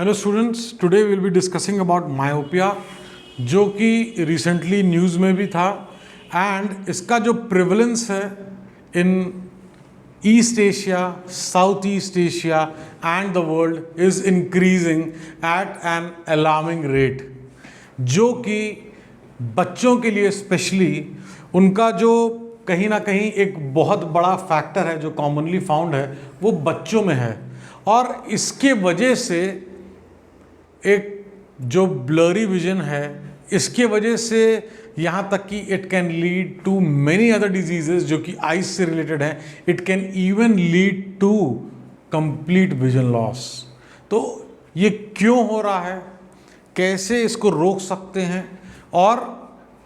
Hello students, today will be discussing about myopia, जो कि recently news में भी था एंड इसका जो प्रिवलेंस है in East Asia, South East Asia and the world is increasing at an alarming rate, जो कि बच्चों के लिए स्पेशली उनका जो कहीं ना कहीं एक बहुत बड़ा फैक्टर है जो कॉमनली फाउंड है वो बच्चों में है। और इसके वजह से एक जो ब्लरी विजन है, इसके वजह से यहाँ तक कि it can lead to many other diseases जो कि आइज से रिलेटेड हैं। It can even lead to complete vision loss. तो ये क्यों हो रहा है, कैसे इसको रोक सकते हैं और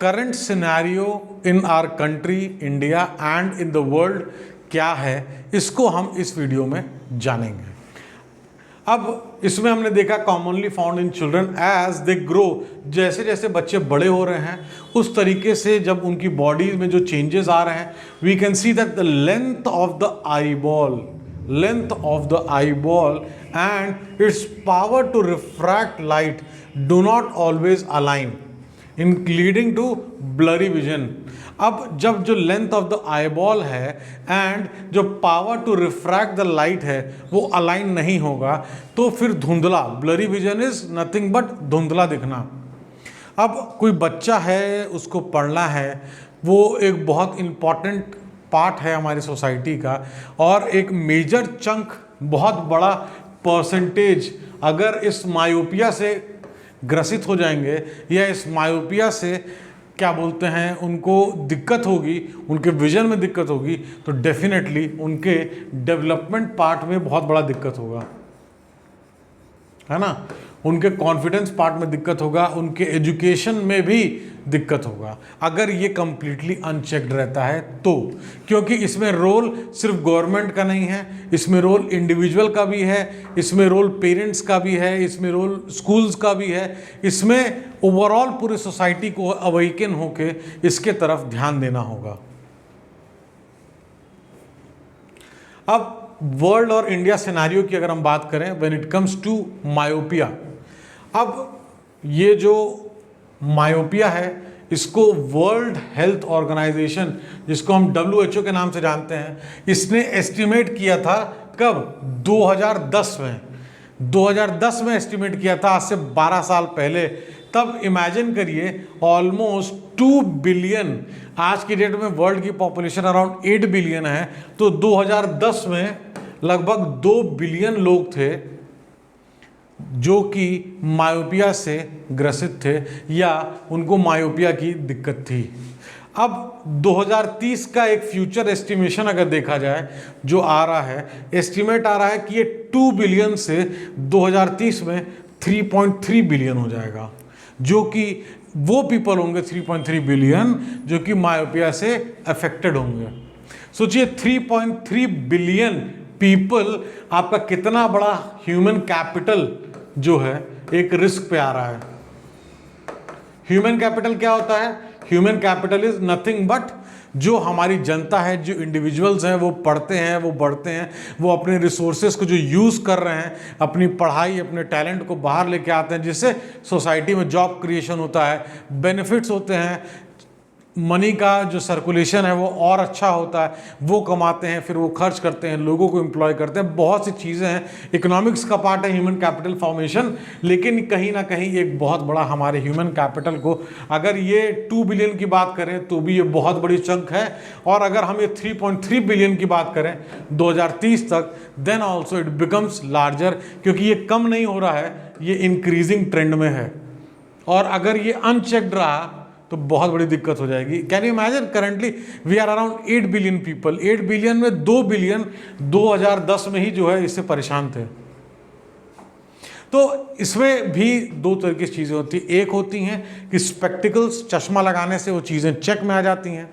current scenario in our country India and in the world क्या है, इसको हम इस वीडियो में जानेंगे। अब इसमें हमने देखा commonly found in children as they grow, जैसे जैसे बच्चे बड़े हो रहे हैं उस तरीके से जब उनकी बॉडी में जो चेंजेस आ रहे हैं, we can see that the length of the eyeball and its power to refract light do not always align in leading to blurry vision। अब जब जो लेंथ ऑफ द आईबॉल है एंड जो power to refract the light है वो align नहीं होगा तो फिर धुंधला, blurry vision is nothing but धुंधला दिखना। अब कोई बच्चा है, उसको पढ़ना है, वो एक बहुत इम्पॉर्टेंट पार्ट है हमारी सोसाइटी का और एक मेजर चंक, बहुत बड़ा परसेंटेज अगर इस मायोपिया से ग्रसित हो जाएंगे या इस मायोपिया से क्या बोलते हैं उनको दिक्कत होगी, उनके विजन में दिक्कत होगी, तो डेफिनेटली उनके डेवलपमेंट पार्ट में बहुत बड़ा दिक्कत होगा, है ना। उनके कॉन्फिडेंस पार्ट में दिक्कत होगा, उनके एजुकेशन में भी दिक्कत होगा अगर ये कंप्लीटली अनचेक्ड रहता है तो। क्योंकि इसमें रोल सिर्फ गवर्नमेंट का नहीं है, इसमें रोल इंडिविजुअल का भी है, इसमें रोल पेरेंट्स का भी है, इसमें रोल स्कूल्स का भी है, इसमें ओवरऑल पूरी सोसाइटी को अवेकन होके इसके तरफ ध्यान देना होगा। अब वर्ल्ड और इंडिया सिनेरियो की अगर हम बात करें when it comes to myopia, अब ये जो मायोपिया है इसको वर्ल्ड हेल्थ ऑर्गेनाइजेशन, जिसको हम WHO के नाम से जानते हैं, इसने एस्टिमेट किया था कब, 2010 में एस्टिमेट किया था, आज से 12 साल पहले। तब इमेजिन करिए ऑलमोस्ट 2 बिलियन, आज की डेट में वर्ल्ड की पॉपुलेशन अराउंड 8 बिलियन है, तो 2010 में लगभग 2 बिलियन लोग थे जो कि मायोपिया से ग्रसित थे या उनको मायोपिया की दिक्कत थी। अब 2030 का एक फ्यूचर एस्टिमेशन अगर देखा जाए जो आ रहा है, एस्टिमेट आ रहा है कि ये 2 बिलियन से 2030 में 3.3 बिलियन हो जाएगा, जो कि वो पीपल होंगे 3.3 बिलियन जो कि मायोपिया से अफेक्टेड होंगे। सोचिए 3.3 बिलियन पीपल, आपका कितना बड़ा ह्यूमन कैपिटल जो है एक रिस्क पे आ रहा है। ह्यूमन कैपिटल क्या होता है? Human capital is nothing but जो हमारी जनता है, जो इंडिविजुअल्स हैं, वो पढ़ते हैं, वो बढ़ते हैं, वो अपने रिसोर्सेज को जो यूज़ कर रहे हैं, अपनी पढ़ाई, अपने टैलेंट को बाहर लेके आते हैं, जिससे सोसाइटी में जॉब क्रिएशन होता है, बेनिफिट्स होते हैं, मनी का जो सर्कुलेशन है वो और अच्छा होता है, वो कमाते हैं, फिर वो खर्च करते हैं, लोगों को एम्प्लॉय करते हैं, बहुत सी चीज़ें हैं। इकोनॉमिक्स का पार्ट है ह्यूमन कैपिटल फॉर्मेशन, लेकिन कहीं ना कहीं एक बहुत बड़ा हमारे ह्यूमन कैपिटल को, अगर ये 2 बिलियन की बात करें तो भी ये बहुत बड़ी चंक है, और अगर हम ये 3.3 बिलियन की बात करें 2030 तक, then also it becomes larger, क्योंकि ये कम नहीं हो रहा है, ये इंक्रीजिंग ट्रेंड में है। और अगर ये अनचेक्ड रहा तो बहुत बड़ी दिक्कत हो जाएगी। Can you imagine, currently we are around 8 billion people, 8 billion में 2 बिलियन 2010 में ही जो है इससे परेशान थे। तो इसमें भी 2 तरह की चीज़ें होती हैं। एक होती हैं कि स्पेक्टिकल्स, चश्मा लगाने से वो चीज़ें चेक में आ जाती हैं,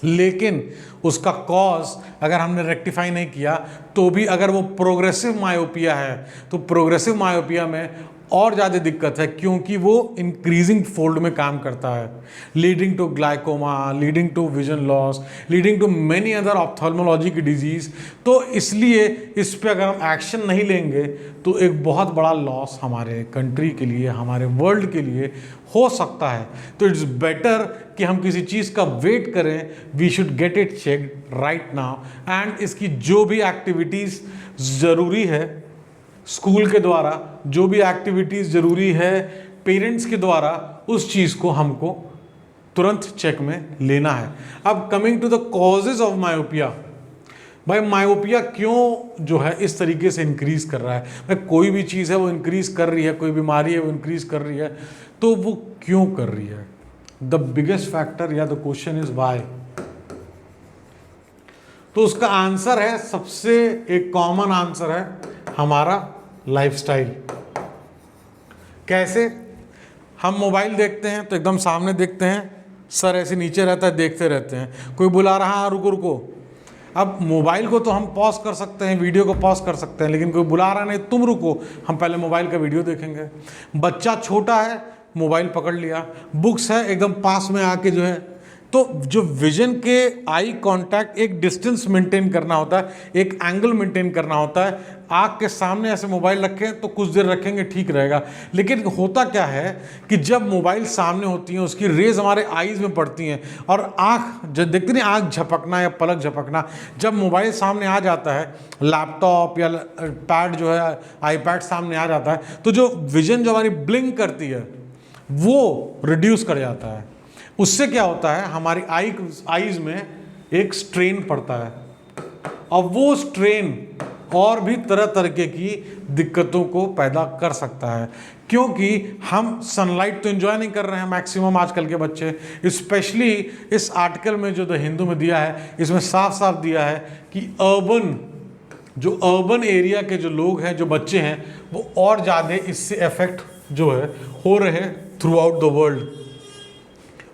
लेकिन उसका कॉज अगर हमने रेक्टिफाई नहीं किया तो भी अगर वो प्रोग्रेसिव मायोपिया है तो प्रोग्रेसिव मायोपिया में और ज़्यादा दिक्कत है, क्योंकि वो इंक्रीजिंग फोल्ड में काम करता है, leading to glaucoma, leading to vision loss, leading to many other ophthalmology की डिजीज़। तो इसलिए इस पे अगर हम एक्शन नहीं लेंगे तो एक बहुत बड़ा लॉस हमारे कंट्री के लिए, हमारे वर्ल्ड के लिए हो सकता है। तो इट्स बेटर कि हम किसी चीज़ का वेट करें, we should get it checked right now. And इसकी जो भी एक्टिविटीज़ ज़रूरी है स्कूल के द्वारा, जो भी एक्टिविटीज़ ज़रूरी है पेरेंट्स के द्वारा, उस चीज़ को हमको तुरंत चेक में लेना है। अब coming to the causes of myopia, भाई मायोपिया क्यों जो है इस तरीके से इंक्रीज़ कर रहा है? भाई कोई भी चीज़ है वो इंक्रीज़ कर रही है, कोई बीमारी है वो इंक्रीज़ कर रही है, तो वो क्यों कर रही है? द बिगेस्ट फैक्टर या द क्वेश्चन इज वाई। तो उसका आंसर है, सबसे एक कॉमन आंसर है हमारा लाइफस्टाइल। कैसे? हम मोबाइल देखते हैं तो एकदम सामने देखते हैं, सर ऐसे नीचे रहता है, देखते रहते हैं। कोई बुला रहा है, रुको रुको। अब मोबाइल को तो हम पॉज कर सकते हैं, वीडियो को पॉज कर सकते हैं, लेकिन कोई बुला रहा नहीं, तुम रुको, हम पहले मोबाइल का वीडियो देखेंगे। बच्चा छोटा है, मोबाइल पकड़ लिया, बुक्स है एकदम पास में आके जो है, तो जो विजन के आई कांटेक्ट, एक डिस्टेंस मेंटेन करना होता है, एक एंगल मेंटेन करना होता है। आँख के सामने ऐसे मोबाइल रखें तो कुछ देर रखेंगे ठीक रहेगा, लेकिन होता क्या है कि जब मोबाइल सामने होती है उसकी रेज हमारे आईज में पड़ती हैं, और आँख जब देखते नहीं, आँख झपकना या पलक झपकना, जब मोबाइल सामने आ जाता है, लैपटॉप या पैड जो है आईपैड सामने आ जाता है, तो जो विजन जो हमारी ब्लिंक करती है वो रिड्यूस कर जाता है। उससे क्या होता है, हमारी आईज में एक स्ट्रेन पड़ता है, और वो स्ट्रेन और भी तरह तरह की दिक्कतों को पैदा कर सकता है, क्योंकि हम सनलाइट तो एंजॉय नहीं कर रहे हैं मैक्सिमम आजकल के बच्चे। स्पेशली इस आर्टिकल में जो द हिंदू में दिया है, इसमें साफ साफ दिया है कि अर्बन एरिया के जो लोग हैं, जो बच्चे हैं, वो और ज़्यादा इससे इफेक्ट जो है हो रहे हैं थ्रू आउट द वर्ल्ड।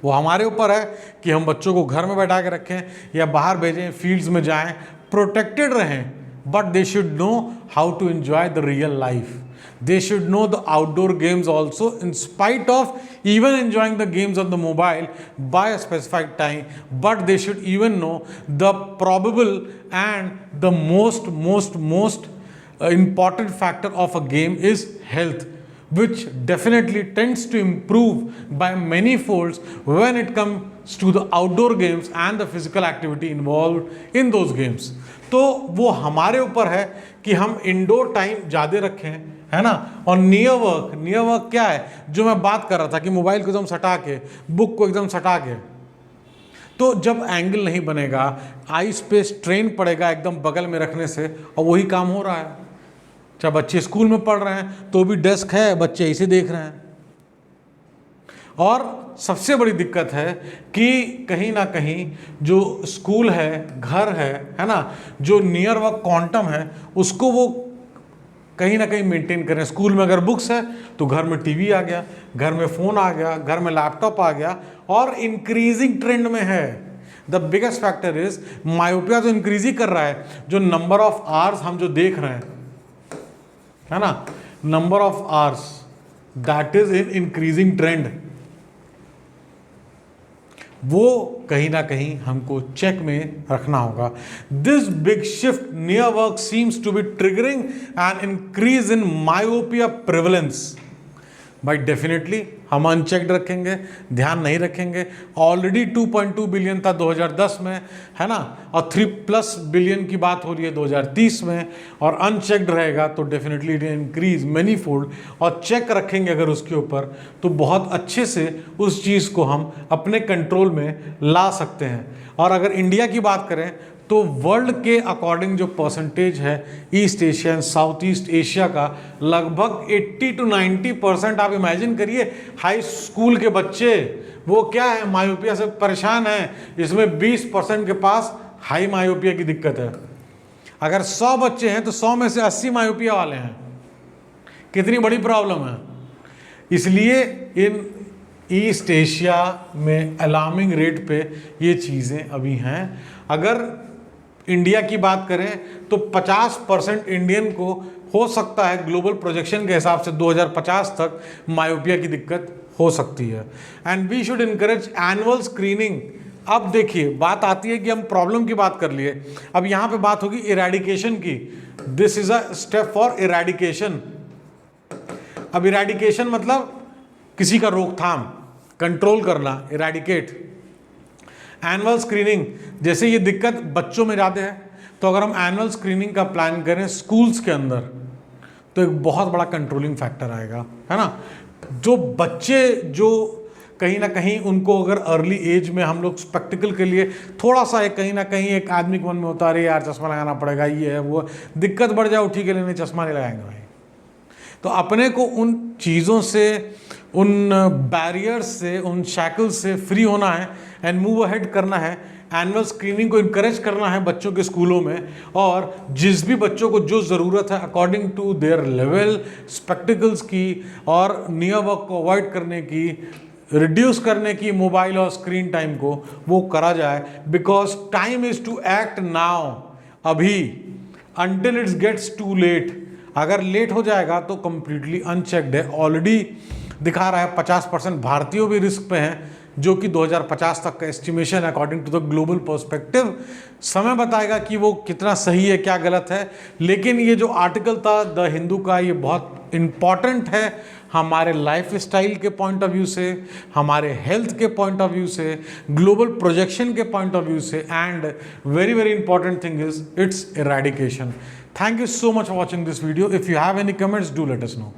वो हमारे ऊपर है कि हम बच्चों को घर में बैठा के रखें या बाहर भेजें, फील्ड्स में जाएं, प्रोटेक्टेड रहें, but they should know how to enjoy the real life. They should know the outdoor games also, in spite of even enjoying the games on the mobile by a specified time, but they should even know the probable and the most important factor of a game is health, which definitely tends to improve by many folds when it comes to the outdoor games and the physical activity involved in those games. तो वो हमारे ऊपर है कि हम indoor time ज़्यादा रखें, है ना। और नियर वर्क क्या है, जो मैं बात कर रहा था कि मोबाइल को एकदम सटा के, बुक को एकदम सटा के, तो जब एंगल नहीं बनेगा, आईज पे स्ट्रेन पड़ेगा एकदम बगल में रखने से, और वही काम हो रहा है। चाहे बच्चे स्कूल में पढ़ रहे हैं तो भी डेस्क है, बच्चे इसे देख रहे हैं। और सबसे बड़ी दिक्कत है कि कहीं ना कहीं जो स्कूल है, घर है ना, जो नियर वर्क क्वांटम है, उसको वो कहीं ना कहीं मेंटेन करें। स्कूल में अगर बुक्स है तो घर में टीवी आ गया, घर में फ़ोन आ गया, घर में लैपटॉप आ गया, और इंक्रीजिंग ट्रेंड में है। The biggest factor is myopia तो इंक्रीज ही कर रहा है। जो नंबर ऑफ आवर्स हम जो देख रहे हैं, है ना, number of hours, that is in increasing trend. वो कहीं ना कहीं हमको चेक में रखना होगा। This big shift near work seems to be triggering an increase in myopia prevalence. भाई डेफिनेटली हम अनचेक्ड रखेंगे, ध्यान नहीं रखेंगे। ऑलरेडी 2.2 बिलियन था 2010 में, है ना, और 3+ बिलियन की बात हो रही है 2030 में, और अनचेक्ड रहेगा तो definitely it increase many fold. और चेक रखेंगे अगर उसके ऊपर, तो बहुत अच्छे से उस चीज़ को हम अपने कंट्रोल में ला सकते हैं। और अगर इंडिया की बात करें तो वर्ल्ड के अकॉर्डिंग जो परसेंटेज है east Asia and south East Asia का, लगभग 80 to 90%, आप इमेजिन करिए हाई स्कूल के बच्चे वो क्या है, मायोपिया से परेशान हैं। इसमें 20% के पास हाई मायोपिया की दिक्कत है। अगर 100 बच्चे हैं तो 100 में से 80 मायोपिया वाले हैं। कितनी बड़ी प्रॉब्लम है। इसलिए इन ईस्ट एशिया में अलार्मिंग रेट पे ये चीज़ें अभी हैं। अगर इंडिया की बात करें तो 50% इंडियन को हो सकता है ग्लोबल प्रोजेक्शन के हिसाब से 2050 तक मायोपिया की दिक्कत हो सकती है। And we should encourage annual screening. अब देखिए बात आती है कि हम प्रॉब्लम की बात कर लिए, अब यहाँ पे बात होगी इरेडिकेशन की। This is a step for eradication. अब इरेडिकेशन मतलब किसी का रोकथाम, कंट्रोल करना, इरेडिकेट। एनुअल स्क्रीनिंग, जैसे ये दिक्कत बच्चों में ज़्यादा है तो अगर हम एनुअल स्क्रीनिंग का प्लान करें स्कूल्स के अंदर तो एक बहुत बड़ा कंट्रोलिंग फैक्टर आएगा, है ना। जो बच्चे जो कहीं ना कहीं उनको अगर अर्ली एज में हम लोग स्पेक्टिकल के लिए थोड़ा सा एक कहीं ना कहीं एक आदमी के मन में होता है यार चश्मा लगाना पड़ेगा, ये है वो, दिक्कत बढ़ जाए ठीक है लेने चश्मा नहीं लगाएंगे भाई। तो अपने को उन चीज़ों से, उन बैरियर्स से, उन शैकल्स से फ्री होना है एंड मूव अहेड करना है। एनुअल स्क्रीनिंग को इनकरेज करना है बच्चों के स्कूलों में, और जिस भी बच्चों को जो ज़रूरत है according to their level spectacles की और नियर वर्क को अवॉइड करने की, रिड्यूस करने की मोबाइल और स्क्रीन टाइम को, वो करा जाए। Because time is to act now, अभी, until its gets too late. अगर लेट हो जाएगा तो कंप्लीटली अनचेक्ड है। ऑलरेडी दिखा रहा है 50% भारतीय भी रिस्क पे हैं, जो कि 2050 तक का एस्टिमेशन है according to the global perspective. समय बताएगा कि वो कितना सही है क्या गलत है, लेकिन ये जो आर्टिकल था द हिंदू का ये बहुत इम्पॉर्टेंट है हमारे लाइफ स्टाइल के पॉइंट ऑफ व्यू से, हमारे हेल्थ के पॉइंट ऑफ व्यू से, ग्लोबल प्रोजेक्शन के पॉइंट ऑफ व्यू से, and very very important thing is it's eradication. Thank you so much for watching this video. If you have any comments, do let us know.